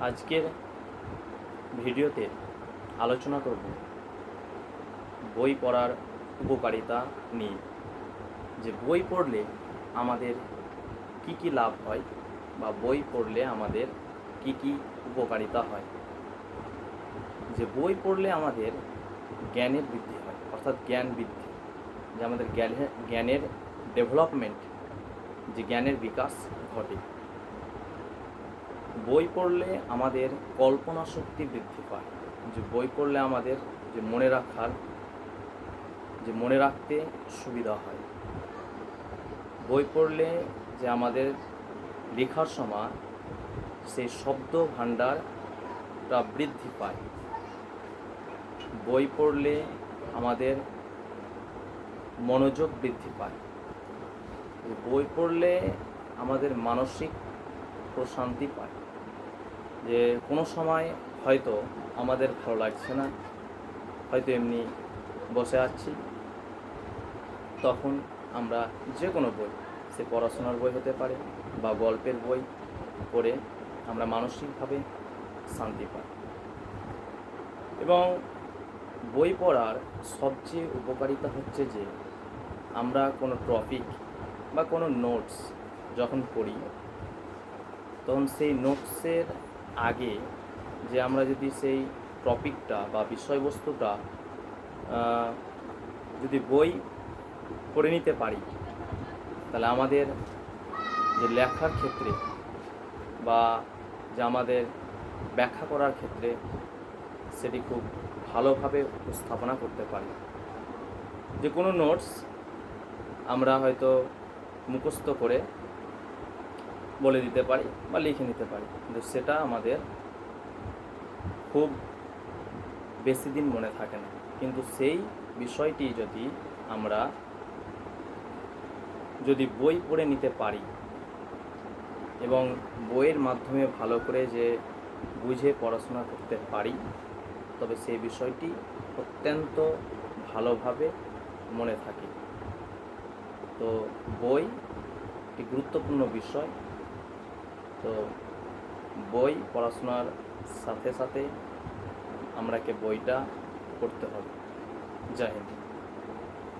আজকের ভিডিওতে আলোচনা করব বই পড়ার উপকারিতা নিয়ে। যে বই পড়লে আমাদের কি কি লাভ হয় বা বই পড়লে আমাদের কি কি উপকারিতা হয়। যে বই পড়লে আমাদের জ্ঞানের বৃদ্ধি হয়, অর্থাৎ জ্ঞান বৃদ্ধি, যে আমাদের জ্ঞানের ডেভেলপমেন্ট, যে জ্ঞানের বিকাশ ঘটে। বই পড়লে আমাদের কল্পনা শক্তি বৃদ্ধি পায়। যে বই পড়লে আমাদের যে মনে রাখতে সুবিধা হয়। বই পড়লে যে আমাদের লেখার সময় সেই শব্দ ভাণ্ডারটা বৃদ্ধি পায়। বই পড়লে আমাদের মনোযোগ বৃদ্ধি পায়। বই পড়লে আমাদের মানসিক প্রশান্তি পায়। যে কোনো সময় হয়তো আমাদের ভালো লাগছে না, হয়তো এমনি বসে আছি, তখন আমরা যে কোনো বই, সে পড়াশোনার বই হতে পারে বা গল্পের বই পড়ে আমরা মানসিকভাবে শান্তি পাই। এবং বই পড়ার সবচেয়ে উপকারিতা হচ্ছে যে আমরা কোনো টপিক বা কোনো নোটস যখন পড়ি, তখন সেই নোটসের আগে যে আমরা যদি সেই টপিকটা বা বিষয়বস্তুটা যদি বই পড়ে নিতে পারি, তাহলে আমাদের যে লেখার ক্ষেত্রে বা যে আমাদের ব্যাখ্যা করার ক্ষেত্রে সেটি খুব ভালোভাবে উপস্থাপনা করতে পারি। যে কোনো নোটস আমরা হয়তো মুখস্থ করে বলে দিতে পারি বা লিখে নিতে পারি, কিন্তু সেটা আমাদের খুব বেশি দিন মনে থাকে না। কিন্তু সেই বিষয়টি আমরা যদি বই পড়ে নিতে পারি এবং বইয়ের মাধ্যমে ভালো করে যে বুঝে পড়াশোনা করতে পারি, তবে সেই বিষয়টি অত্যন্ত ভালোভাবে মনে থাকে। তো বই একটি গুরুত্বপূর্ণ বিষয়। তো বই পড়াশোনার সাথে সাথে আমরাকে বইটা পড়তে হবে। জয় হিন্দ।